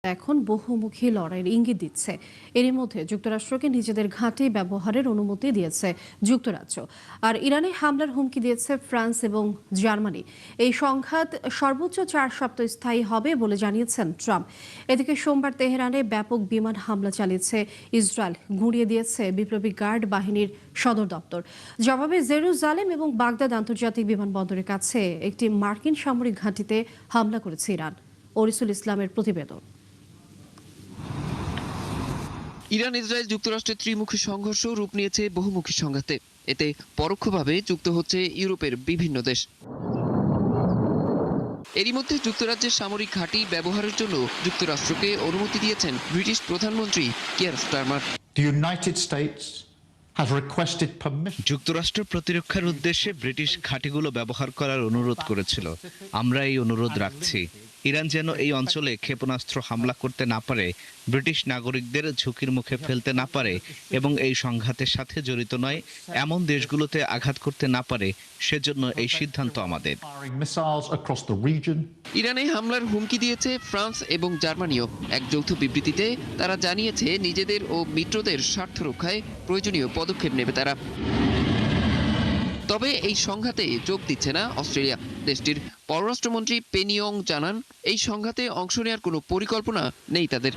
এখন বহুমুখী লড়াইয়ের ইঙ্গিত দিচ্ছে। এরই মধ্যে যুক্তরাষ্ট্রকে নিজেদের ঘাঁটি ব্যবহারের অনুমতি দিয়েছে যুক্তরাজ্য, আর ইরানে হামলার হুমকি দিয়েছে ফ্রান্স এবং জার্মানি। এই সংঘাত সর্বোচ্চ 4 সপ্তাহ স্থায়ী হবে বলে জানিয়েছেন ট্রাম্প। এদিকে সোমবার তেহরানে ব্যাপক বিমান হামলা চালিয়েছে ইসরায়েল, গুঁড়িয়ে দিয়েছে বিপ্লবী গার্ড বাহিনীর সদর দপ্তর। জবাবে জেরুজালেম এবং বাগদাদ আন্তর্জাতিক বিমানবন্দরের কাছে একটি মার্কিন সামরিক ঘাঁটিতে হামলা করেছে ইরান। ওরিসুল ইসলামের প্রতিবেদন। ইরান ইসরায়েল যুক্তরাষ্ট্রের ত্রিমুখী সংঘর্ষ রূপ নিয়েছে বহুমুখী সংঘাতে। এতে পরোক্ষভাবে যুক্ত হচ্ছে ইউরোপের বিভিন্ন দেশ। এরই মধ্যে যুক্তরাজ্যের সামরিক ঘাঁটি ব্যবহারের জন্য যুক্তরাষ্ট্রকে অনুমতি দিয়েছেন ব্রিটিশ প্রধানমন্ত্রী কিয়ার স্টারমার। যুক্তরাষ্ট্র প্রতিরক্ষার উদ্দেশ্যে ব্রিটিশ ঘাঁটিগুলো ব্যবহার করার অনুরোধ করেছিল। আমরা এই অনুরোধ রাখছি। ইরান যেন এই অঞ্চলে ক্ষেপণাস্ত্র হামলা করতে না পারে, ব্রিটিশ নাগরিকদের ঝুঁকির মুখে ফেলতে না পারে এবং এই সংঘাতের সাথে জড়িত নয় এমন দেশগুলোতে আঘাত করতে না পারে, সেজন্য এই সিদ্ধান্ত আমাদের। ইরানে হামলার হুমকি দিয়েছে ফ্রান্স এবং জার্মানিও। এক যৌথ বিবৃতিতে তারা জানিয়েছে নিজেদের ও মিত্রদের স্বার্থ রক্ষায় প্রয়োজনীয় পদক্ষেপ নেবে তারা। তবে এই সংঘাতে যোগ দিচ্ছে না অস্ট্রেলিয়া। দেশটির পররাষ্ট্রমন্ত্রী পেনি ইয়ং জানান, এই সংঘাতে অংশ নেওয়ার কোনো পরিকল্পনা নেই তাদের।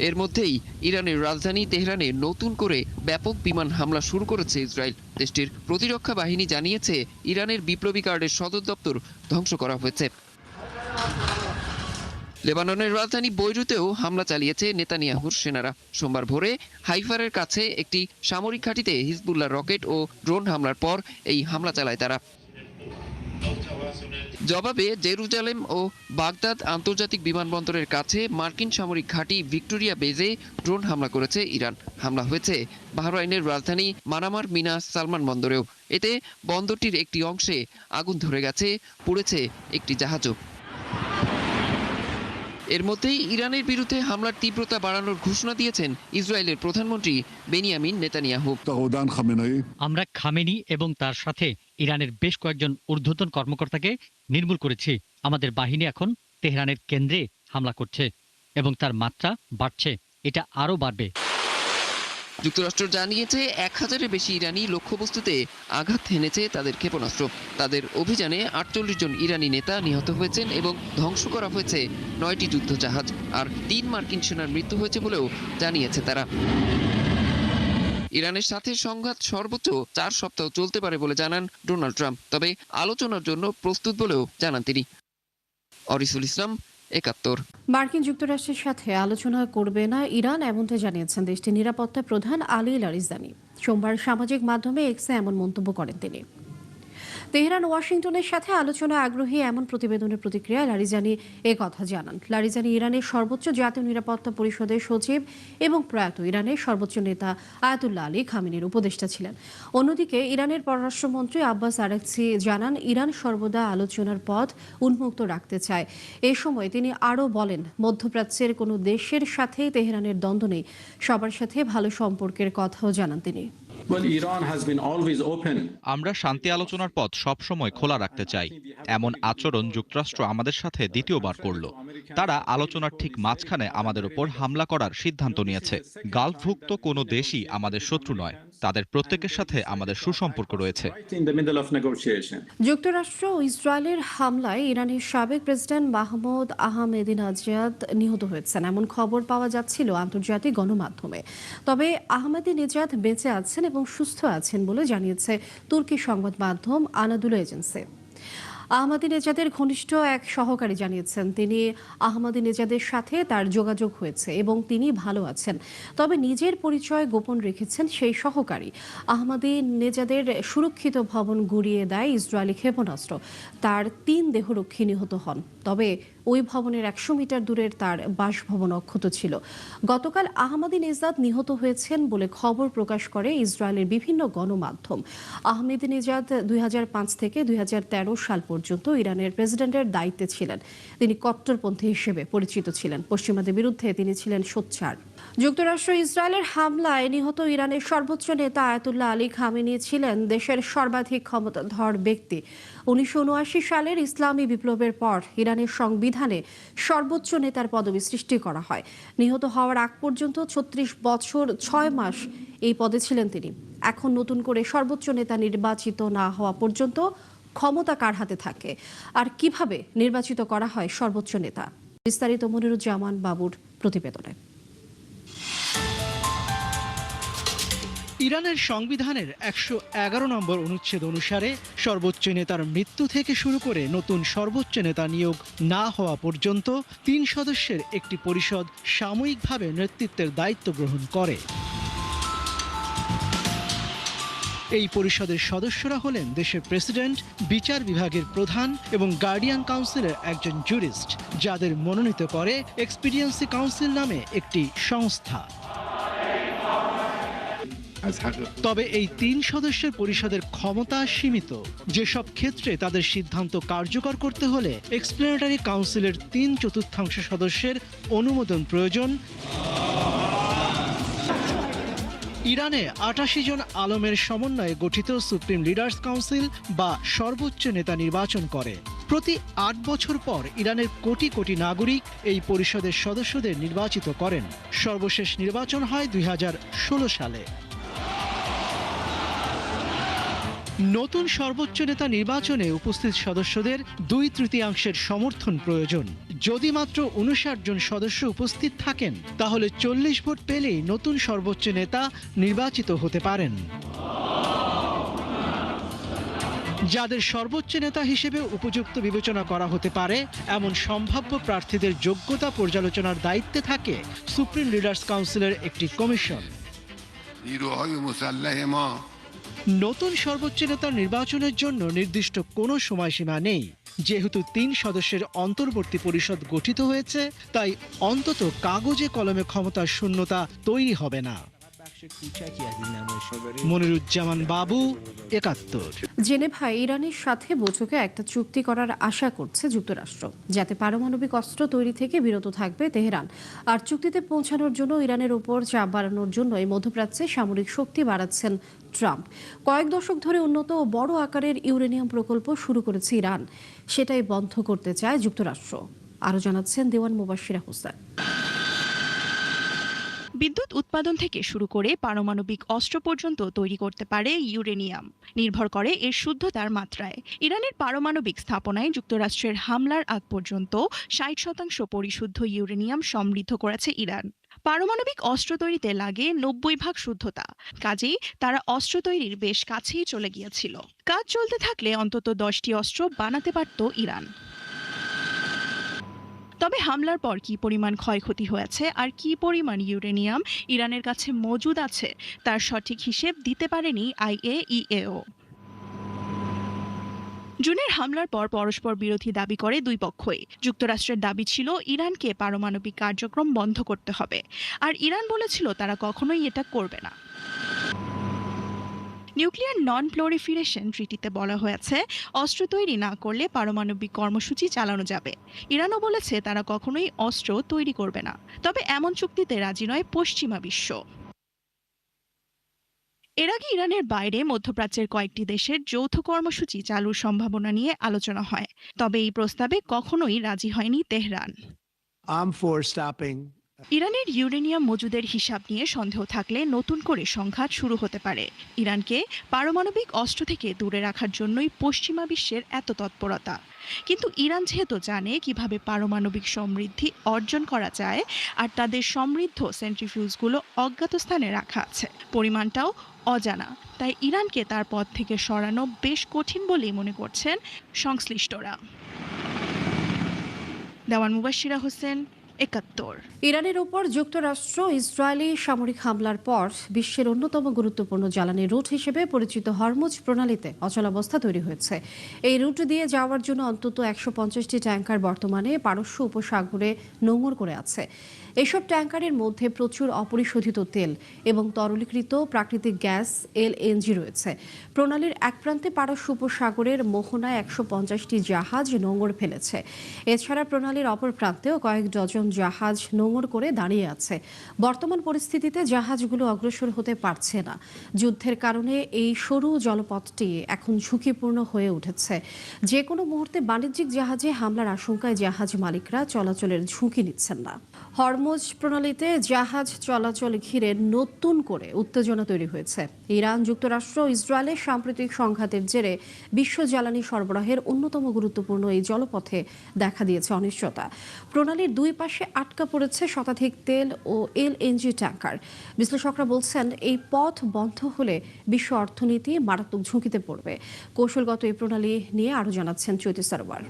এর মধ্যেই ইরানের রাজধানী তেহরানে নতুন করে ব্যাপক বিমান হামলা শুরু করেছে ইসরায়েল। দেশটির প্রতিরক্ষা বাহিনী জানিয়েছে ইরানের বিপ্লবী গার্ডের সদর দপ্তর ধ্বংস করা হয়েছে। লেবাননের রাজধানী বৈরুতেও হামলা চালিয়েছে নেতানিয়াহুর সেনারা। সোমবার ভোরে হাইফারের কাছে একটি সামরিক ঘাঁটিতে হিজবুল্লাহ রকেট ও ড্রোন হামলার পর এই হামলা চালায় তারা। জবাবে জেরুজালেম ও বাগদাদ আন্তর্জাতিক বিমানবন্দরের কাছে মার্কিন সামরিক ঘাঁটি ভিক্টোরিয়া বেজে ড্রোন হামলা করেছে ইরান। হামলা হয়েছে বাহরাইনের রাজধানী মানামার মিনা সালমান বন্দরেও। এতে বন্দরটির একটি অংশে আগুন ধরে গেছে, পুড়েছে একটি জাহাজও। এর মধ্যেই ইরানের বিরুদ্ধে হামলার তীব্রতা বাড়ানোর ঘোষণা দিয়েছেন ইসরায়েলের প্রধানমন্ত্রী বেনিয়ামিন নেতানিয়াহু। আমরা খামেনি এবং তার সাথে ইরানের বেশ কয়েকজন ঊর্ধ্বতন কর্মকর্তাকে নির্মূল করেছি। আমাদের বাহিনী এখন তেহরানের কেন্দ্রে হামলা করছে এবং তার মাত্রা বাড়ছে, এটা আরও বাড়বে। যুক্তরাষ্ট্র জানিয়েছে 1000-এর বেশি ইরানি লক্ষ্যবস্তুতে আঘাত হেনেছে তাদের ক্ষেপণাস্ত্র। তাদের অভিযানে 48 জন ইরানি নেতা নিহত হয়েছেন এবং ধ্বংস করা হয়েছে 9টি যুদ্ধজাহাজ, আর 3 মার্কিন সেনার মৃত্যু হয়েছে বলেও জানিয়েছে তারা। ইরানের সাথে সংঘাত সর্বোচ্চ 4 সপ্তাহ চলতে পারে বলে জানান ডোনাল্ড ট্রাম্প। তবে আলোচনার জন্য প্রস্তুত বলেও জানান তিনি। অরিসুল ইসলাম, 71। মার্কিন যুক্তরাষ্ট্রের সাথে আলোচনা করবে না ইরান, এমনটা জানিয়েছেন দেশটির নিরাপত্তা প্রধান আলী লারিজানি। সোমবার সামাজিক মাধ্যমে এক্সে এমন মন্তব্য করেন তিনি। তেহরান ওয়াশিংটনের সাথে আলোচনায় আগ্রহী এমন প্রতিবেদনের প্রতিক্রিয়ায় লারিজানি কথা জানান। লারিজানি ইরানের সর্বোচ্চ জাতীয় নিরাপত্তা পরিষদের সচিব এবং প্রয়াত ইরানের সর্বোচ্চ নেতা আয়াতুল্লাহ আলী খামেনির উপদেষ্টা ছিলেন। অন্যদিকে ইরানের পররাষ্ট্রমন্ত্রী আব্বাস আরাকচি জানান, ইরান সর্বদা আলোচনার পথ উন্মুক্ত রাখতে চায়। এ সময় তিনি আরও বলেন, মধ্যপ্রাচ্যের কোনো দেশের সাথে তেহরানের দ্বন্দ্ব নেই, সবার সাথে ভালো সম্পর্কের কথাও জানান তিনি। আমরা শান্তি আলোচনার পথ সবসময় খোলা রাখতে চাই। এমন আচরণ যুক্তরাষ্ট্র আমাদের সাথে দ্বিতীয়বার করল। তারা আলোচনার ঠিক মাঝখানে আমাদের উপর হামলা করার সিদ্ধান্ত নিয়েছে। গালফভুক্ত কোনো দেশই আমাদের শত্রু নয়, তাদের প্রত্যেকের সাথে আমাদের সুসম্পর্ক রয়েছে। যুক্তরাষ্ট্র ও ইসরায়েলের হামলায় ইরানের সাবেক প্রেসিডেন্ট মাহমুদ আহমেদিনেজাদ নিহত হয়েছেন এমন খবর পাওয়া যাচ্ছিল আন্তর্জাতিক গণমাধ্যমে। তবে আহমেদিনেজাদ বেঁচে আছেন এবং সুস্থ আছেন বলে জানিয়েছে তুর্কি সংবাদ মাধ্যম আনাদুলু এজেন্সি। আহমেদিনেজাদের ঘনিষ্ঠ এক সহকারী জানিয়েছেন, তিনি আহমেদিনেজাদের সাথে তার যোগাযোগ হয়েছে এবং তিনি ভালো আছেন। তবে নিজের পরিচয় গোপন রেখেছেন সেই সহকারী। আহমেদিনেজাদের সুরক্ষিত ভবন গুঁড়িয়ে দেয় ইসরায়েলি ক্ষেপণাস্ত্র। তার 3 দেহরক্ষী নিহত হন। তবে ওই ভবনের 100 মিটার দূরের তার বাসভবন অক্ষত ছিল। গতকাল আহমেদিনেজাদ নিহত হয়েছেন বলে খবর প্রকাশ করে ইসরায়েলের বিভিন্ন গণমাধ্যম। আহমেদিনেজাদ 2005 থেকে 2013 সাল পর্যন্ত ইরানের প্রেসিডেন্টের দায়িত্বে ছিলেন। তিনি কট্টরপন্থী হিসেবে পরিচিত ছিলেন। পশ্চিমাদের বিরুদ্ধে তিনি ছিলেন সোচ্চার। যুক্তরাষ্ট্র ইসরায়েলের হামলায় নিহত ইরানের সর্বোচ্চ নেতা আয়াতুল্লাহ আলী খামেনি ছিলেন দেশের সর্বাধিক ক্ষমতাধর ব্যক্তি। 1979 সালের ইসলামী বিপ্লবের পর ইরানের সংবিধানে সর্বোচ্চ নেতার পদবি সৃষ্টি করা হয়। নিহত হওয়ার আগ পর্যন্ত 36 বছর 6 মাস এই পদে ছিলেন তিনি। এখন নতুন করে সর্বোচ্চ নেতা নির্বাচিত না হওয়া পর্যন্ত ক্ষমতা কার হাতে থাকে, আর কিভাবে নির্বাচিত করা হয় সর্বোচ্চ নেতা? বিস্তারিত মনিরুজ্জামান বাবুর প্রতিবেদনে। ইরানের সংবিধানের 111 নম্বর অনুচ্ছেদ অনুসারে সর্বোচ্চ নেতার মৃত্যু থেকে শুরু করে নতুন সর্বোচ্চ নেতা নিয়োগ না হওয়া পর্যন্ত 3 সদস্যের একটি পরিষদ সাময়িকভাবে নেতৃত্বের দায়িত্ব গ্রহণ করে। এই পরিষদের সদস্যরা হলেন দেশের প্রেসিডেন্ট, বিচার বিভাগের প্রধান এবং গার্ডিয়ান কাউন্সিলের একজন জুরিস্ট, যাদের মনোনীত করে এক্সপিডিয়েন্সি কাউন্সিল নামে একটি সংস্থা। তবে এই 3 সদস্যের পরিষদের ক্ষমতা সীমিত। যেসব ক্ষেত্রে তাদের সিদ্ধান্ত কার্যকর করতে হলে এক্সপ্লেনেটারি কাউন্সিলের 3/4 সদস্যের অনুমোদন প্রয়োজন। ইরানে 88 জন আলমের সমন্বয়ে গঠিত সুপ্রিম লিডার্স কাউন্সিল বা সর্বোচ্চ নেতা নির্বাচন করে। প্রতি 8 বছর পর ইরানের কোটি কোটি নাগরিক এই পরিষদের সদস্যদের নির্বাচিত করেন। সর্বশেষ নির্বাচন হয় 2016 সালে। নতুন সর্বোচ্চ নেতা নির্বাচনে উপস্থিত সদস্যদের 2/3 সমর্থন প্রয়োজন। যদি মাত্র 59 জন সদস্য উপস্থিত থাকেন, তাহলে 40 ভোট পেলেই নতুন সর্বোচ্চ নেতা নির্বাচিত হতে পারেন। যাদের সর্বোচ্চ নেতা হিসেবে উপযুক্ত বিবেচনা করা হতে পারে এমন সম্ভাব্য প্রার্থীদের যোগ্যতা পর্যালোচনার দায়িত্বে থাকে সুপ্রিম লিডার্স কাউন্সিলের একটি কমিশন। নতুন সর্বোচ্চ নেতা নির্বাচনের জন্য নির্দিষ্ট কোনো সময়সীমা নেই। যেহেতু 3 সদস্যের অন্তর্বর্তী পরিষদ গঠিত হয়েছে, তাই অন্তত কাগজে কলমে ক্ষমতার শূন্যতা তৈরি হবে না। মনিরুজ্জামান বাবু, 71। জেনেভায় ইরানের সাথে বৈঠকে একটা চুক্তি করার আশা করছে যুক্তরাষ্ট্র, যাতে পারমাণবিক অস্ত্র তৈরি থেকে বিরত থাকবে তেহরান। আর চুক্তিতে পৌঁছানোর জন্য ইরানের উপর চাপ বাড়ানোর জন্য এই মধ্যপ্রাচ্যে সামরিক শক্তি বাড়াচ্ছেন ট্রাম্প। কয়েক দশক ধরে উন্নত ও বড় আকারের ইউরেনিয়াম প্রকল্প শুরু করেছে ইরান, সেটাই বন্ধ করতে চায় যুক্তরাষ্ট্র। আরও জানাচ্ছেন দেওয়ান মুবাশশিরা হোসেন। বিদ্যুৎ উৎপাদন থেকে শুরু করে পারমাণবিক অস্ত্র পর্যন্ত তৈরি করতে পারে ইউরেনিয়াম, নির্ভর করে এর শুদ্ধতার মাত্রায়। ইরানের পারমাণবিক স্থাপনায় যুক্তরাষ্ট্রের হামলার আগ পর্যন্ত 60% পরিশুদ্ধ ইউরেনিয়াম সমৃদ্ধ করেছে ইরান। পারমাণবিক অস্ত্র তৈরিতে লাগে 90% শুদ্ধতা, কাজেই তারা অস্ত্র তৈরির বেশ কাছেই চলে গিয়েছিল। কাজ চলতে থাকলে অন্তত 10টি অস্ত্র বানাতে পারত ইরান। তবে হামলার পর কি পরিমাণ ক্ষয়ক্ষতি হয়েছে আর কি পরিমাণ ইউরেনিয়াম ইরানের কাছে মজুদ আছে তার সঠিক হিসেব দিতে পারেনি IAEA-ও। জুনের হামলার পর পরস্পর বিরোধী দাবি করে দুই পক্ষই। যুক্তরাষ্ট্রের দাবি ছিল ইরানকে পারমাণবিক কার্যক্রম বন্ধ করতে হবে, আর ইরান বলেছিল তারা কখনোই এটা করবে না। নিউক্লিয়ার নন প্রলিফারেশন ট্রিটিতে বলা হয়েছে অস্ত্র তৈরি না করলে পারমাণবিক কর্মসূচি চালানো যাবে। ইরানও বলেছে তারা কখনোই অস্ত্র তৈরি করবে না। তবে এমন চুক্তিতে রাজি নয় পশ্চিমা বিশ্ব। এর আগে ইরানের বাইরে মধ্যপ্রাচ্যের কয়েকটি দেশের যৌথ কর্মসূচি চালুর সম্ভাবনা নিয়ে আলোচনা হয়, তবে এই প্রস্তাবে কখনোই রাজি হয়নি তেহরান। ইরানের ইউরেনিয়াম মজুদের হিসাব নিয়ে সন্দেহ থাকলে নতুন করে সংঘাত শুরু হতে পারে। ইরানকে পারমাণবিক অস্ত্র থেকে দূরে রাখার জন্যই পশ্চিমা বিশ্বের এত তৎপরতা। কিন্তু ইরান যেহেতু জানে কিভাবে পারমাণবিক সমৃদ্ধি অর্জন করা যায়, আর তাদের সমৃদ্ধ সেন্ট্রিফিউজগুলো অজ্ঞাত স্থানে রাখা আছে, পরিমাণটাও অজানা, তাই ইরানকে তার পথ থেকে সরানো বেশ কঠিন বলেই মনে করছেন সংশ্লিষ্টরা। দেওয়ান মুবাশশিরা হোসেন, 71। ইরানের উপর যুক্তরাষ্ট্র ইসরায়েলি সামরিক হামলার পর বিশ্বের অন্যতম গুরুত্বপূর্ণ জ্বালানি রুট হিসেবে পরিচিত হরমুজ প্রণালীতে অচলাবস্থা তৈরি হয়েছে। এই রুট দিয়ে যাওয়ার জন্য অন্তত 150টি ট্যাঙ্কার বর্তমানে পারস্য উপসাগরে নোঙর করে আছে। এসব ট্যাঙ্কারের মধ্যে প্রচুর অপরিশোধিত তেল এবং তরলীকৃত প্রাকৃতিক গ্যাস LNG রয়েছে। প্রণালীর এক প্রান্তে পারস্য উপসাগরের মোহনায় 150টি জাহাজ নোঙর ফেলেছে। এছাড়া প্রণালীর অপর প্রান্তেও কয়েক ডজন কার্গোচারণ জাহাজ নোঙর করে দাঁড়িয়ে আছে। বর্তমান পরিস্থিতিতে জাহাজগুলো অগ্রসর হতে পারছে না। যুদ্ধের কারণে এই সরু জলপথটি এখন ঝুঁকিপূর্ণ হয়ে উঠেছে। যে কোনো মুহূর্তে বাণিজ্যিক জাহাজে হামলার আশঙ্কায় জাহাজ মালিকরা চলাচলের ঝুঁকি নিচ্ছেন না। হরমুজ প্রণালীতে জাহাজ চলাচল ঘিরে নতুন করে উত্তেজনা তৈরি হয়েছে। ইরান, যুক্তরাষ্ট্র ও ইসরায়েলের সাম্প্রতিক সংঘাতের জেরে বিশ্ব জ্বালানি সরবরাহের অন্যতম গুরুত্বপূর্ণ এই জলপথে দেখা দিয়েছে অনিশ্চয়তা। প্রণালীর দুই পাশে আটকা পড়েছে শতাধিক তেল ও এলএনজি ট্যাঙ্কার। বিশ্লেষকরা বলছেন, এই পথ বন্ধ হলে বিশ্ব অর্থনীতি মারাত্মক ঝুঁকিতে পড়বে। কৌশলগত এই প্রণালী নিয়ে আরও জানাচ্ছেন চৈতি সরোয়ার।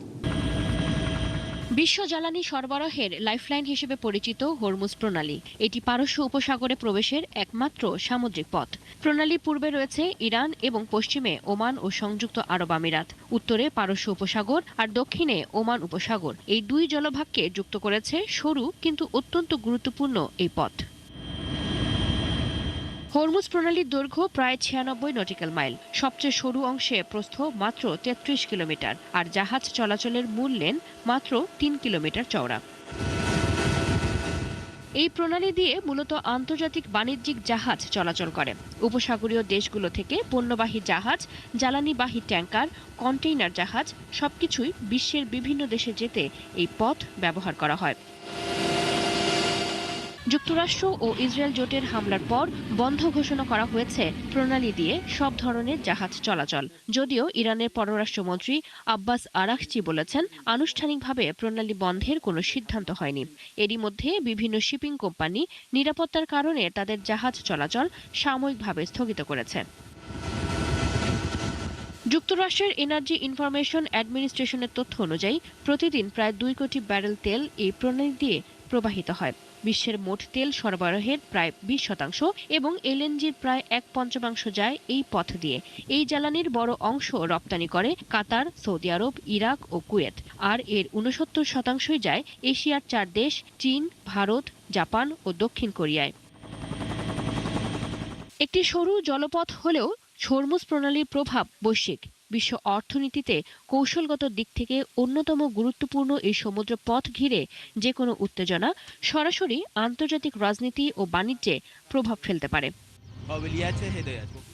বিশ্ব জ্বালানি সরবরাহের লাইফলাইন হিসেবে পরিচিত হরমুজ প্রণালী, এটি পারস্য উপসাগরে প্রবেশের একমাত্র সামুদ্রিক পথ। প্রণালী পূর্বে রয়েছে ইরান এবং পশ্চিমে ওমান ও সংযুক্ত আরব আমিরাত। উত্তরে পারস্য উপসাগর আর দক্ষিণে ওমান উপসাগর, এই দুই জলভাগকে যুক্ত করেছে সরু কিন্তু অত্যন্ত গুরুত্বপূর্ণ এই পথ। হরমুজ প্রণালীর দৈর্ঘ্য প্রায় 96 নটিক্যাল মাইল। সবচেয়ে সরু অংশে প্রস্থ মাত্র 33 কিলোমিটার আর জাহাজ চলাচলের মূল লেন মাত্র 3 কিলোমিটার চওড়া। এই প্রণালী দিয়ে মূলত আন্তর্জাতিক বাণিজ্যিক জাহাজ চলাচল করে। উপসাগরীয় দেশগুলো থেকে পণ্যবাহী জাহাজ, জ্বালানিবাহী ট্যাঙ্কার, কন্টেইনার জাহাজ সবকিছুই বিশ্বের বিভিন্ন দেশে যেতে এই পথ ব্যবহার করা হয়। যুক্তরাষ্ট্র ও ইসরায়েল জোটের হামলার পর বন্ধ ঘোষণা করা হয়েছে প্রণালী দিয়ে সব ধরনের জাহাজ চলাচল। যদিও ইরানের পররাষ্ট্রমন্ত্রী আব্বাস আরাকচি বলেছেন, আনুষ্ঠানিকভাবে প্রণালী বন্ধের কোনো সিদ্ধান্ত হয়নি। এরই মধ্যে বিভিন্ন শিপিং কোম্পানি নিরাপত্তার কারণে তাদের জাহাজ চলাচল সাময়িকভাবে স্থগিত করেছে। যুক্তরাষ্ট্রের এনার্জি ইনফরমেশন অ্যাডমিনিস্ট্রেশনের তথ্য অনুযায়ী প্রতিদিন প্রায় 2 কোটি ব্যারেল তেল এই প্রণালী দিয়ে প্রবাহিত হয়। বিশ্বের মোট তেল সরবরাহের প্রায় 20% এবং এলএনজির প্রায় 1/5 যায় এই পথ দিয়ে। এই জ্বালানির বড় অংশ রপ্তানি করে কাতার, সৌদি আরব, ইরাক ও কুয়েত, আর এর 69% যায় এশিয়ার 4 দেশ চীন, ভারত, জাপান ও দক্ষিণ কোরিয়ায়। একটি সরু জলপথ হলেও হরমুজ প্রণালীর প্রভাব বৈশ্বিক। বিশ্ব অর্থনীতিতে কৌশলগত দিক থেকে অন্যতম গুরুত্বপূর্ণ এই সমুদ্র পথ ঘিরে যে কোনো উত্তেজনা সরাসরি আন্তর্জাতিক রাজনীতি ও বাণিজ্যে প্রভাব ফেলতে পারে।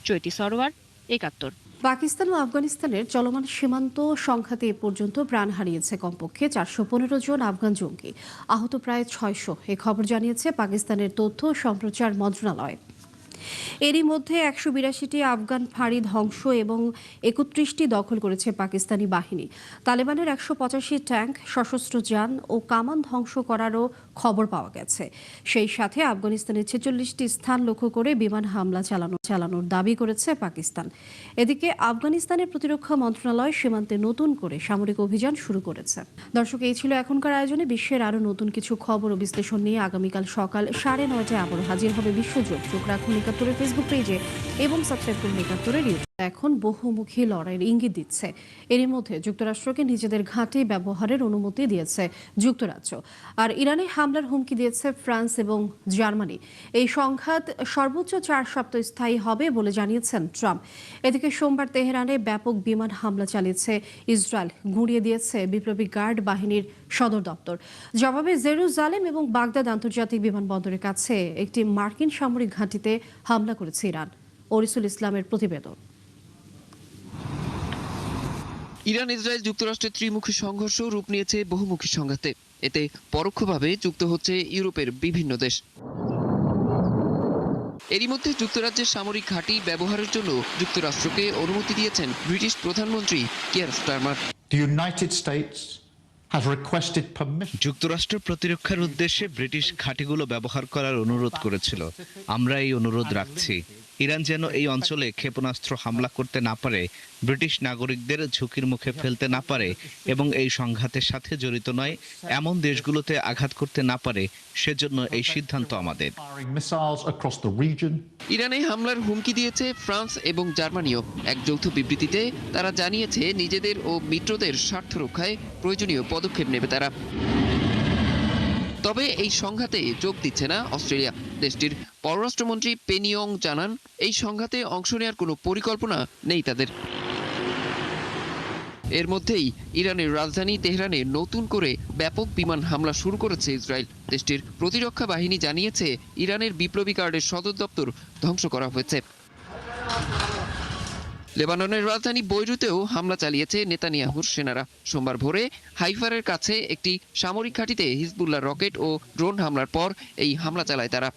চৈতি সরোয়ার, ৭১। পাকিস্তান ও আফগানিস্তানের চলমান সীমান্ত সংঘাতে এ পর্যন্ত প্রাণ হারিয়েছে কমপক্ষে 415 জন আফগান জঙ্গি, আহত প্রায় 600। এ খবর জানিয়েছে পাকিস্তানের তথ্য ও সম্প্রচার মন্ত্রণালয়। এরই মধ্যে 182টি আফগান ফাঁড়ি ধ্বংস এবং 31টি দখল করেছে পাকিস্তানি বাহিনী। তালেবানের 185 ট্যাঙ্ক, সশস্ত্র যান ও কামান ধ্বংস করারও খবর পাওয়া গেছে। সেই সাথে আফগানিস্তানের 46টি স্থান লক্ষ্য করে বিমান হামলা চালানোর দাবি করেছে পাকিস্তান। এদিকে আফগানিস্তানের প্রতিরক্ষা মন্ত্রণালয় সীমান্তে নতুন করে সামরিক অভিযান শুরু করেছে। দর্শক, এই ছিল এখনকার আয়োজনে। বিশ্বের আরও নতুন কিছু খবর ও বিশ্লেষণ নিয়ে আগামীকাল সকাল 9:30টায় আবারও হাজির হবে বিশ্বজোট। চোখ রাখুন একাত্তরের ফেসবুক পেজে এবং সাবস্ক্রাইব করুন একাত্তরের ইউটিউব। এখন বহুমুখী লড়াইয়ের ইঙ্গিত দিচ্ছে। এরই মধ্যে যুক্তরাষ্ট্রকে নিজেদের ঘাঁটি ব্যবহারের অনুমতি দিয়েছে যুক্তরাজ্য, আর ইরানে হামলার হুমকি দিয়েছে ফ্রান্স এবং জার্মানি। এই সংঘাত সর্বোচ্চ 4 সপ্তাহ স্থায়ী হবে বলে জানিয়েছেন ট্রাম্প। এদিকে সোমবার তেহরানে ব্যাপক বিমান হামলা চালিয়েছে ইসরায়েল, গুঁড়িয়ে দিয়েছে বিপ্লবী গার্ড বাহিনীর সদর দপ্তর। জবাবে জেরুজালেম এবং বাগদাদ আন্তর্জাতিক বিমানবন্দরের কাছে একটি মার্কিন সামরিক ঘাঁটিতে হামলা করেছে ইরান। ওরিসুল ইসলামের প্রতিবেদন। ইরান ইসরায়েল যুক্তরাষ্ট্রের ত্রিমুখী সংঘর্ষ রূপ নিয়েছে বহুমুখী সংঘাতে। এতে পরোক্ষভাবে যুক্ত হচ্ছে ইউরোপের বিভিন্ন দেশ। এরই মধ্যে যুক্তরাজ্যের সামরিক ঘাঁটি ব্যবহারের জন্য যুক্তরাষ্ট্রকে অনুমতি দিয়েছেন ব্রিটিশ প্রধানমন্ত্রী কিয়ার স্টারমার। যুক্তরাষ্ট্র প্রতিরক্ষার উদ্দেশ্যে ব্রিটিশ ঘাঁটিগুলো ব্যবহার করার অনুরোধ করেছিল। আমরা এই অনুরোধ রাখছি। ইরান যেন এই অঞ্চলে ক্ষেপণাস্ত্র হামলা করতে না পারে, ব্রিটিশ নাগরিকদের ঝুঁকির মুখে ফেলতে না পারে এবং এই সংঘাতের সাথে জড়িত নয় এমন দেশগুলোতে আঘাত করতে না পারে, সেজন্য এই সিদ্ধান্ত আমাদের। ইরানে হামলার হুমকি দিয়েছে ফ্রান্স এবং জার্মানিও। এক যৌথ বিবৃতিতে তারা জানিয়েছে নিজেদের ও মিত্রদের স্বার্থ রক্ষায় প্রয়োজনীয় পদক্ষেপ নেবে তারা। তবে এই সংঘাতে যোগ দিচ্ছে না অস্ট্রেলিয়া। দেশটির পররাষ্ট্রমন্ত্রী পেনি ইয়ং জানান, এই সংঘাতে অংশ নেওয়ার কোনো পরিকল্পনা নেই তাদের। এর মধ্যেই ইরানের রাজধানী তেহরানে নতুন করে ব্যাপক বিমান হামলা শুরু করেছে ইসরায়েল। দেশটির প্রতিরক্ষা বাহিনী জানিয়েছে ইরানের বিপ্লবী গার্ডের সদর দপ্তর ধ্বংস করা হয়েছে। লেবাননের রাজধানী বৈরুতেও হামলা চালিয়েছে নেতানিয়াহুর সেনারা। সোমবার ভোরে হাইফারের কাছে একটি সামরিক ঘাঁটিতে হিজবুল্লাহ রকেট ও ড্রোন হামলার পর এই হামলা চালায় তারা।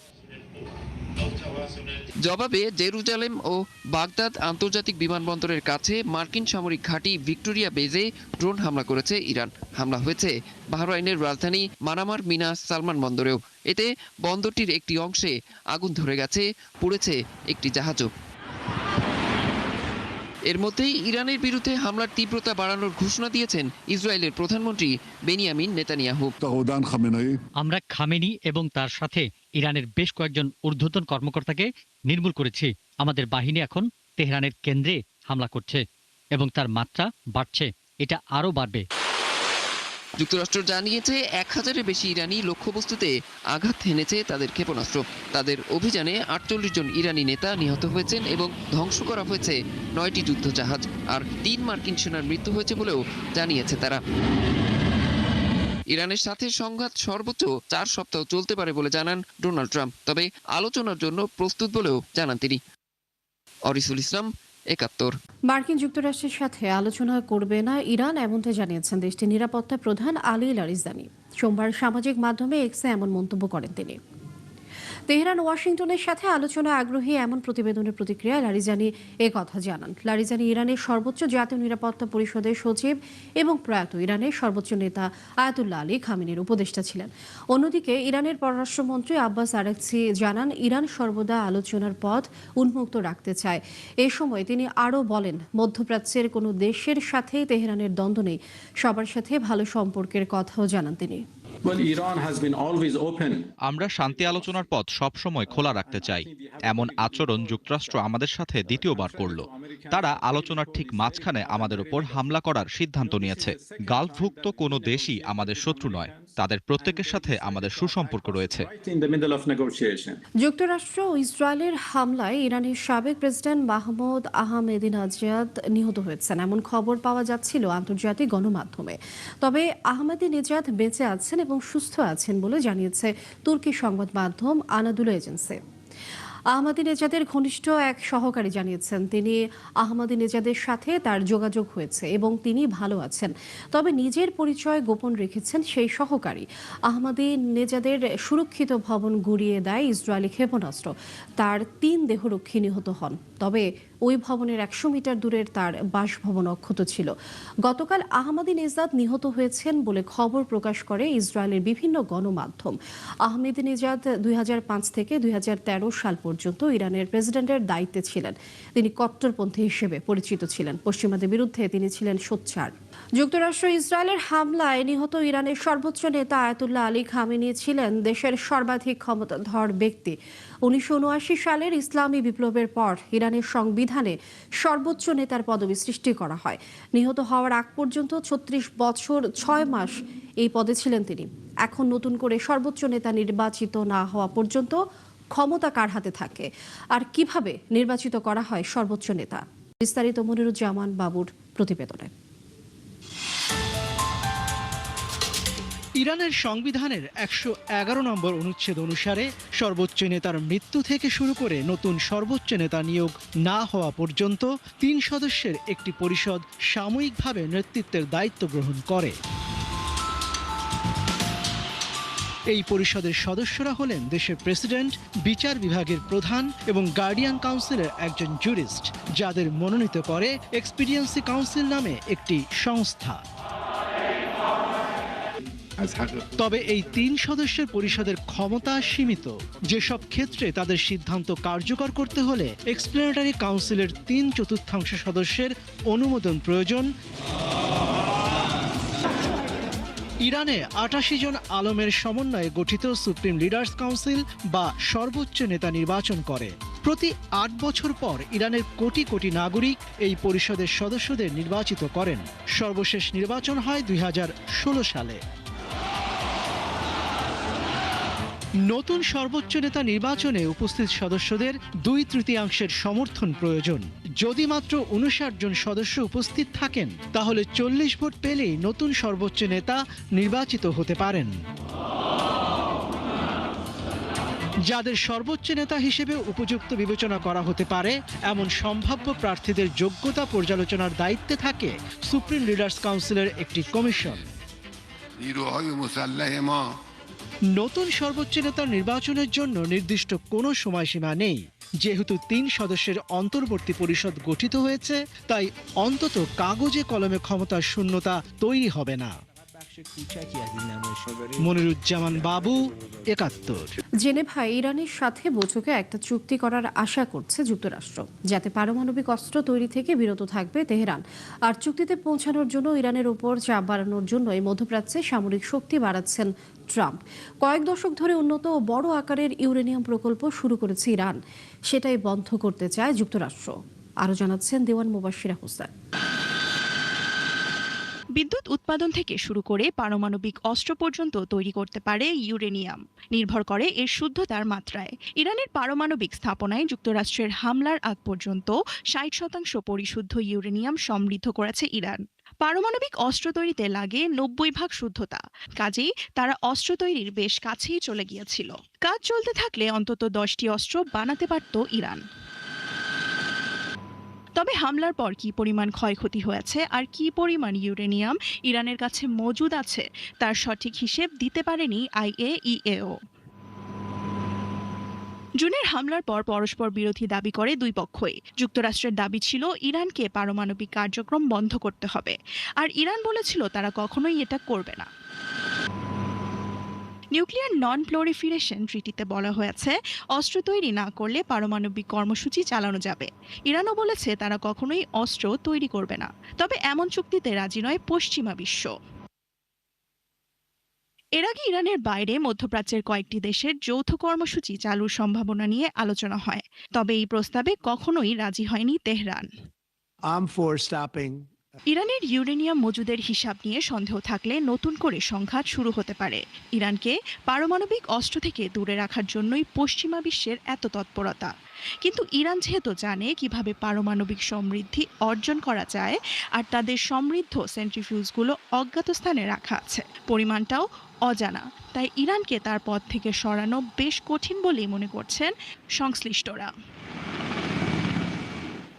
জবাবে জেরুজালেম ও বাগদাদ আন্তর্জাতিক বিমানবন্দরের কাছে মার্কিন সামরিক ঘাঁটি ভিক্টোরিয়া বেজে ড্রোন হামলা করেছে ইরান। হামলা হয়েছে বাহরাইনের রাজধানী মানামার মিনা সালমান বন্দরেও। এতে বন্দরটির একটি অংশে আগুন ধরে গেছে, পুড়েছে একটি জাহাজও। এর মধ্যেই ইরানের বিরুদ্ধে হামলার তীব্রতা বাড়ানোর ঘোষণা দিয়েছেন ইসরায়েলের প্রধানমন্ত্রী বেনিয়ামিন নেতানিয়াহু। আমরা খামেনি এবং তার সাথে ইরানের বেশ কয়েকজন ঊর্ধ্বতন কর্মকর্তাকে নির্মূল করেছি। আমাদের বাহিনী এখন তেহরানের কেন্দ্রে হামলা করছে এবং তার মাত্রা বাড়ছে, এটা আরও বাড়বে। যুক্তরাষ্ট্র জানিয়েছে 1000-এর বেশি ইরানি লক্ষ্যবস্তুতে আঘাত হেনেছে তাদের ক্ষেপণাস্ত্র। তাদের অভিযানে 48 জন ইরানি নেতা নিহত হয়েছেন এবং ধ্বংস করা হয়েছে 9টি যুদ্ধজাহাজ, আর 3 মার্কিন সেনার মৃত্যু হয়েছে বলেও জানিয়েছে তারা। ইরানের সাথে সংঘাত সর্বোচ্চ 4 সপ্তাহ চলতে পারে বলে জানান ডোনাল্ড ট্রাম্প। তবে আলোচনার জন্য প্রস্তুত বলেও জানান তিনি। অরিসুল ইসলাম, 71। মার্কিন যুক্তরাষ্ট্রের সাথে আলোচনা করবে না ইরান, এমনটা জানিয়েছেন দেশটির নিরাপত্তা প্রধান আলী লারিজানি। সোমবার সামাজিক মাধ্যমে এক্সে এমন মন্তব্য করেন তিনি। তেহরান ওয়াশিংটনের সাথে আলোচনায় আগ্রহী এমন প্রতিবেদনের প্রতিক্রিয়ায় লারিজানি কথা জানান। লারিজানি ইরানের সর্বোচ্চ জাতীয় নিরাপত্তা পরিষদের সচিব এবং প্রয়াত ইরানের সর্বোচ্চ নেতা আয়াতুল্লাহ আলী খামেনির উপদেষ্টা ছিলেন। অন্যদিকে ইরানের পররাষ্ট্রমন্ত্রী আব্বাস আরাকচি জানান, ইরান সর্বদা আলোচনার পথ উন্মুক্ত রাখতে চায়। এ সময় তিনি আরও বলেন, মধ্যপ্রাচ্যের কোনো দেশের সাথে তেহরানের দ্বন্দ্ব নেই, সবার সাথে ভালো সম্পর্কের কথাও জানান তিনি। আমরা শান্তি আলোচনার পথ সবসময় খোলা রাখতে চাই। এমন আচরণ যুক্তরাষ্ট্র আমাদের সাথে দ্বিতীয়বার করল। তারা আলোচনার ঠিক মাঝখানে আমাদের উপর হামলা করার সিদ্ধান্ত নিয়েছে। গালফভুক্ত কোনো দেশই আমাদের শত্রু নয়, তাদের প্রত্যেকের সাথে আমাদের সুসম্পর্ক রয়েছে। যুক্তরাষ্ট্র ও ইসরায়েলের হামলায় ইরানের সাবেক প্রেসিডেন্ট মাহমুদ আহমেদিনেজাদ নিহত হয়েছেন এমন খবর পাওয়া যাচ্ছিল আন্তর্জাতিক গণমাধ্যমে। তবে আহমেদিনেজাদ বেঁচে আছেন এবং সুস্থ আছেন বলে জানিয়েছে তুর্কি সংবাদ মাধ্যম আনাদুলু এজেন্সি। আহমেদিনেজাদের ঘনিষ্ঠ এক সহকারী জানিয়েছেন, তিনি আহমেদিনেজাদের সাথে তার যোগাযোগ হয়েছে এবং তিনি ভালো আছেন। তবে নিজের পরিচয় গোপন রেখেছেন সেই সহকারী। আহমেদিনেজাদের সুরক্ষিত ভবন গুঁড়িয়ে দেয় ইসরায়েলি ক্ষেপণাস্ত্র। তার 3 দেহরক্ষী নিহত হন। তবে ওই ভবনের 100 মিটার দূরের তার বাসভবন অক্ষত ছিল। গতকাল আহমেদিনেজাদ নিহত হয়েছেন বলে খবর প্রকাশ করে ইসরায়েলের বিভিন্ন গণমাধ্যম। আহমেদিনেজাদ 2005 থেকে 2013 সাল পর্যন্ত ইরানের প্রেসিডেন্টের দায়িত্বে ছিলেন। তিনি কট্টরপন্থী হিসেবে পরিচিত ছিলেন। পশ্চিমাদের বিরুদ্ধে তিনি ছিলেন সোচ্চার। যুক্তরাষ্ট্র ইসরায়েলের হামলায় নিহত ইরানের সর্বোচ্চ নেতা আয়াতুল্লাহ আলী খামেনি ছিলেন দেশের সর্বাধিক ক্ষমতাধর ব্যক্তি। 1979 সালের ইসলামী বিপ্লবের পর ইরানের সংবিধানে সর্বোচ্চ নেতার পদবি সৃষ্টি করা হয়। নিহত হওয়ার আগ পর্যন্ত 36 বছর 6 মাস এই পদে ছিলেন তিনি। এখন নতুন করে সর্বোচ্চ নেতা নির্বাচিত না হওয়া পর্যন্ত ক্ষমতা কার হাতে থাকে আর কিভাবে নির্বাচিত করা হয় সর্বোচ্চ নেতা? বিস্তারিত মনিরুজ্জামান বাবুর প্রতিবেদনে। ইরানের সংবিধানের 111 নম্বর অনুচ্ছেদ অনুসারে সর্বোচ্চ নেতার মৃত্যু থেকে শুরু করে নতুন সর্বোচ্চ নেতা নিয়োগ না হওয়া পর্যন্ত 3 সদস্যের একটি পরিষদ সাময়িকভাবে নেতৃত্বের দায়িত্ব গ্রহণ করে। এই পরিষদের সদস্যরা হলেন দেশের প্রেসিডেন্ট, বিচার বিভাগের প্রধান এবং গার্ডিয়ান কাউন্সিলের একজন জুরিস্ট, যাদের মনোনীত করে এক্সপিডিয়েন্সি কাউন্সিল নামে একটি সংস্থা। তবে এই 3 সদস্যের পরিষদের ক্ষমতা সীমিত। যেসব ক্ষেত্রে তাদের সিদ্ধান্ত কার্যকর করতে হলে এক্সপ্লেনেটারি কাউন্সিলের 3/4 সদস্যের অনুমোদন প্রয়োজন। ইরানে 88 জন আলমের সমন্বয়ে গঠিত সুপ্রিম লিডার্স কাউন্সিল বা সর্বোচ্চ নেতা নির্বাচন করে। প্রতি 8 বছর পর ইরানের কোটি কোটি নাগরিক এই পরিষদের সদস্যদের নির্বাচিত করেন। সর্বশেষ নির্বাচন হয় 2016 সালে। নতুন সর্বোচ্চ নেতা নির্বাচনে উপস্থিত সদস্যদের 2/3 সমর্থন প্রয়োজন। যদি মাত্র 59 জন সদস্য উপস্থিত থাকেন তাহলে 40 ভোট পেলেই নতুন সর্বোচ্চ নেতা নির্বাচিত হতে পারেন। যাদের সর্বোচ্চ নেতা হিসেবে উপযুক্ত বিবেচনা করা হতে পারে এমন সম্ভাব্য প্রার্থীদের যোগ্যতা পর্যালোচনার দায়িত্বে থাকে সুপ্রিম লিডার্স কাউন্সিলের একটি কমিশন। নতুন সর্বোচ্চ নেতা নির্বাচনের জন্য নির্দিষ্ট কোনো সময়সীমা নেই। যেহেতু 3 সদস্যের অন্তর্বর্তী পরিষদ গঠিত হয়েছে তাই অন্তত কাগজে কলমে ক্ষমতার শূন্যতা তৈরি হবে না। মনিরুজ্জামান বাবু, ৭১। জেনেভায় ইরানের সাথে বৈঠকে একটা চুক্তি করার আশা করছে যুক্তরাষ্ট্র, যাতে পারমাণবিক অস্ত্র তৈরি থেকে বিরত থাকবে তেহরান। আর চুক্তিতে পৌঁছানোর জন্য ইরানের উপর চাপ বাড়ানোর জন্য এই মধ্যপ্রাচ্যে সামরিক শক্তি বাড়াচ্ছেন ট্রাম্প। কয়েক দশক ধরে উন্নত ও বড় আকারের ইউরেনিয়াম প্রকল্প শুরু করেছে ইরান, সেটাই বন্ধ করতে চায় যুক্তরাষ্ট্র। আরও জানাচ্ছেন দেওয়ান মুবাশশিরা হোসেন। বিদ্যুৎ উৎপাদন থেকে শুরু করে পারমাণবিক অস্ত্র পর্যন্ত তৈরি করতে পারে ইউরেনিয়াম, নির্ভর করে এর শুদ্ধতার মাত্রায়। ইরানের পারমাণবিক স্থাপনায় যুক্তরাষ্ট্রের হামলার আগ পর্যন্ত 60% পরিশুদ্ধ ইউরেনিয়াম সমৃদ্ধ করেছে ইরান। পারমাণবিক অস্ত্র তৈরিতে লাগে 90% শুদ্ধতা, কাজেই তারা অস্ত্র তৈরির বেশ কাছেই চলে গিয়েছিল। কাজ চলতে থাকলে অন্তত 10টি অস্ত্র বানাতে পারত ইরান। তবে হামলার পর কি পরিমাণ ক্ষয়ক্ষতি হয়েছে আর কি পরিমাণ ইউরেনিয়াম ইরানের কাছে মজুদ আছে তার সঠিক হিসেব দিতে পারেনি IAEA-ও। জুনের হামলার পর পরস্পর বিরোধী দাবি করে দুই পক্ষই। যুক্তরাষ্ট্রের দাবি ছিল ইরানকে পারমাণবিক কার্যক্রম বন্ধ করতে হবে, আর ইরান বলেছিল তারা কখনোই এটা করবে না। নিউক্লিয়ার নন প্রলিফারেশন ট্রিটিতে বলা হয়েছে অস্ত্র তৈরি না করলে পারমাণবিক কর্মসূচি চালানো যাবে। ইরানও বলেছে তারা কখনোই অস্ত্র তৈরি করবে না। তবে এমন চুক্তিতে রাজি নয় পশ্চিমা বিশ্ব। এর আগে ইরানের বাইরে মধ্যপ্রাচ্যের কয়েকটি দেশের যৌথ কর্মসূচি চালুর সম্ভাবনা নিয়ে আলোচনা হয়, তবে এই প্রস্তাবে কখনোই রাজি হয়নি তেহরান। ইরানের ইউরেনিয়াম মজুদের হিসাব নিয়ে সন্দেহ থাকলে নতুন করে সংঘাত শুরু হতে পারে। ইরানকে পারমাণবিক অস্ত্র থেকে দূরে রাখার জন্যই পশ্চিমা বিশ্বের এত তৎপরতা। কিন্তু ইরান যেহেতু জানে কিভাবে পারমাণবিক সমৃদ্ধি অর্জন করা যায়, আর তাদের সমৃদ্ধ সেন্ট্রিফিউজগুলো অজ্ঞাত স্থানে রাখা আছে, পরিমাণটাও অজানা, তাই ইরানকে তার পথ থেকে সরানো বেশ কঠিন বলেই মনে করছেন সংশ্লিষ্টরা।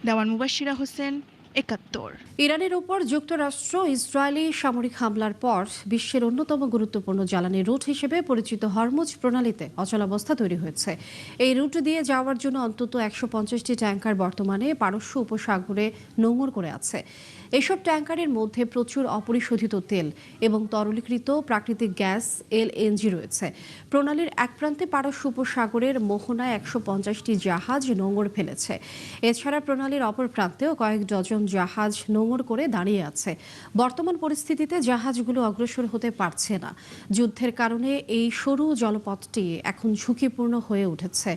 দেওয়ান মুবাশশিরা হোসেন, ৭১। ইরানের উপর যুক্তরাষ্ট্র ইসরায়েলি সামরিক হামলার পর বিশ্বের অন্যতম গুরুত্বপূর্ণ জ্বালানি রুট হিসেবে পরিচিত হরমুজ প্রণালীতে অচলাবস্থা তৈরি হয়েছে। এই রুট দিয়ে যাওয়ার জন্য অন্তত 150টি ট্যাঙ্কার বর্তমানে পারস্য উপসাগরে নোঙর করে আছে। এসব ট্যাঙ্কারের মধ্যে প্রচুর অপরিশোধিত তেল এবং তরলীকৃত প্রাকৃতিক গ্যাস LNG রয়েছে। প্রণালীর এক প্রান্তে পারস্য উপসাগরের মোহনায় 150টি জাহাজ নোঙর ফেলেছে। এছাড়া প্রণালীর অপর প্রান্তেও কয়েক ডজন জাহাজ নোঙর করে দাঁড়িয়ে আছে। বর্তমান পরিস্থিতিতে জাহাজগুলো অগ্রসর হতে পারছে না। যুদ্ধের কারণে এই সরু জলপথটি এখন ঝুঁকিপূর্ণ হয়ে উঠেছে।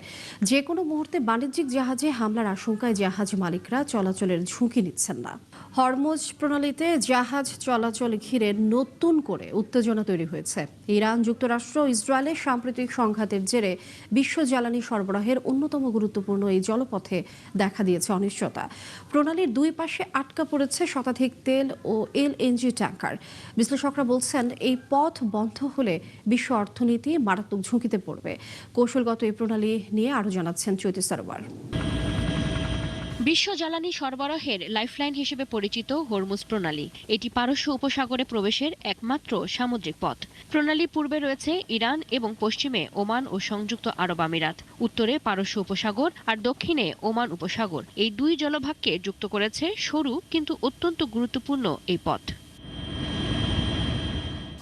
যে কোনো মুহূর্তে বাণিজ্যিক জাহাজে হামলার আশঙ্কায় জাহাজ মালিকরা চলাচলের ঝুঁকি নিচ্ছেন না। হরমুজ প্রণালীতে জাহাজ চলাচল ঘিরে নতুন করে উত্তেজনা তৈরি হয়েছে। ইরান, যুক্তরাষ্ট্র ও ইসরায়েলের সাম্প্রতিক সংঘাতের জেরে বিশ্ব জ্বালানি সরবরাহের অন্যতম গুরুত্বপূর্ণ এই জলপথে দেখা দিয়েছে অনিশ্চয়তা। প্রণালীর দুই পাশে আটকা পড়েছে শতাধিক তেল ও LNG ট্যাঙ্কার। বিশ্লেষকরা বলছেন এই পথ বন্ধ হলে বিশ্ব অর্থনীতি মারাত্মক ঝুঁকিতে পড়বে। কৌশলগত এই প্রণালী নিয়ে আরও জানাচ্ছেন চৈতি সরোয়ার। বিশ্ব জ্বালানি সরবরাহের লাইফলাইন হিসেবে পরিচিত হরমুজ প্রণালী, এটি পারস্য উপসাগরে প্রবেশের একমাত্র সামুদ্রিক পথ। প্রণালীর পূর্বে রয়েছে ইরান এবং পশ্চিমে ওমান ও সংযুক্ত আরব আমিরাত। উত্তরে পারস্য উপসাগর আর দক্ষিণে ওমান উপসাগর, এই দুই জলভাগকে যুক্ত করেছে সরু কিন্তু অত্যন্ত গুরুত্বপূর্ণ এই পথ।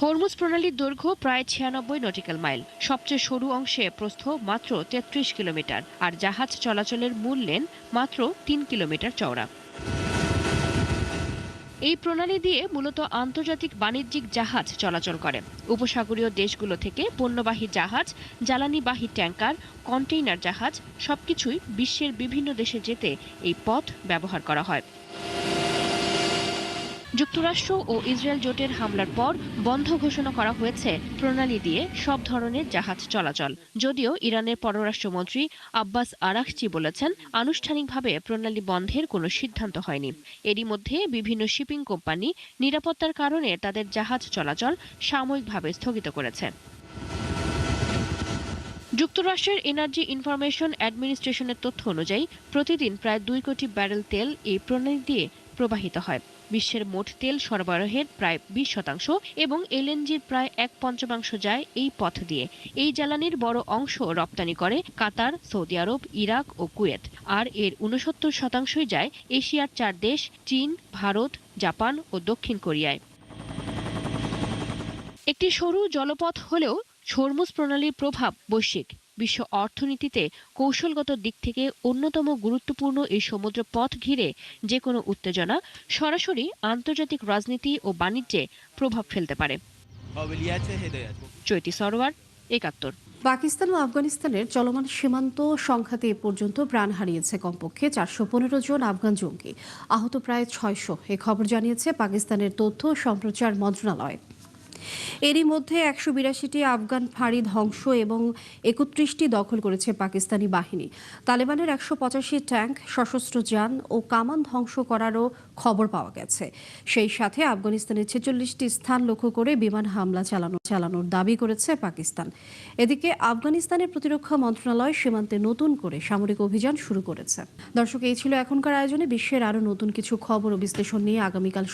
হরমুজ প্রণালীর দৈর্ঘ্য প্রায় 96 নটিক্যাল মাইল। সবচেয়ে সরু অংশে প্রস্থ মাত্র 33 কিলোমিটার, আর জাহাজ চলাচলের মূল লেন মাত্র 3 কিলোমিটার চওড়া। এই প্রণালী দিয়ে মূলত আন্তর্জাতিক বাণিজ্যিক জাহাজ চলাচল করে। উপসাগরীয় দেশগুলো থেকে পণ্যবাহী জাহাজ, জ্বালানিবাহী ট্যাঙ্কার, কন্টেইনার জাহাজ সবকিছুই বিশ্বের বিভিন্ন দেশে যেতে এই পথ ব্যবহার করা হয়। যুক্তরাষ্ট্র ও ইসরায়েল জোটের হামলার পর বন্ধ ঘোষণা করা হয়েছে প্রণালী দিয়ে সব ধরনের জাহাজ চলাচল। যদিও ইরানের পররাষ্ট্রমন্ত্রী আব্বাস আরাকচি বলেছেন, আনুষ্ঠানিকভাবে প্রণালী বন্ধের কোনো সিদ্ধান্ত হয়নি। এরই মধ্যে বিভিন্ন শিপিং কোম্পানি নিরাপত্তার কারণে তাদের জাহাজ চলাচল সাময়িকভাবে স্থগিত করেছে। যুক্তরাষ্ট্রের এনার্জি ইনফরমেশন অ্যাডমিনিস্ট্রেশনের তথ্য অনুযায়ী প্রতিদিন প্রায় 2 কোটি ব্যারেল তেল এই প্রণালী দিয়ে প্রবাহিত হয়। বিশ্বের মোট তেল সরবরাহের প্রায় 20% এবং এলএনজির প্রায় 1/5 যায় এই পথ দিয়ে। এই জ্বালানির বড় অংশ রপ্তানি করে কাতার, সৌদি আরব, ইরাক ও কুয়েত, আর এর 69% যায় এশিয়ার 4 দেশ চীন, ভারত, জাপান ও দক্ষিণ কোরিয়ায়। একটি সরু জলপথ হলেও হরমুজ প্রণালীর প্রভাব বৈশ্বিক। বিশ্ব অর্থনীতিতে কৌশলগত দিক থেকে অন্যতম গুরুত্বপূর্ণ এই সমুদ্র পথ ঘিরে যে কোনো উত্তেজনা সরাসরি আন্তর্জাতিক রাজনীতি ও বাণিজ্যে প্রভাব ফেলতে পারে। চৈতি সরোয়ার, ৭১। পাকিস্তান ও আফগানিস্তানের চলমান সীমান্ত সংঘাতে এ পর্যন্ত প্রাণ হারিয়েছে কমপক্ষে 415 জন আফগান জঙ্গি, আহত প্রায় 600। এ খবর জানিয়েছে পাকিস্তানের তথ্য ও সম্প্রচার মন্ত্রণালয়। এরই মধ্যে 182টি আফগান ফাঁড়ি ধ্বংস এবং 31টি দখল করেছে পাকিস্তানি বাহিনী। তালেবানের 185 ট্যাঙ্ক, সশস্ত্র যান ও কামান ধ্বংস করারও খবর পাওয়া গেছে। সেই সাথে আফগানিস্তানের 46টি স্থান লক্ষ্য করে বিমান হামলা চালানোর দাবি করেছে পাকিস্তান। এদিকে আফগানিস্তানের প্রতিরক্ষা মন্ত্রণালয় সীমান্তে নতুন করে সামরিক অভিযান শুরু করেছে। দর্শক, এই ছিল এখনকার আয়োজনে। বিশ্বের আরও নতুন কিছু খবর ও বিশ্লেষণ নিয়ে আগামীকাল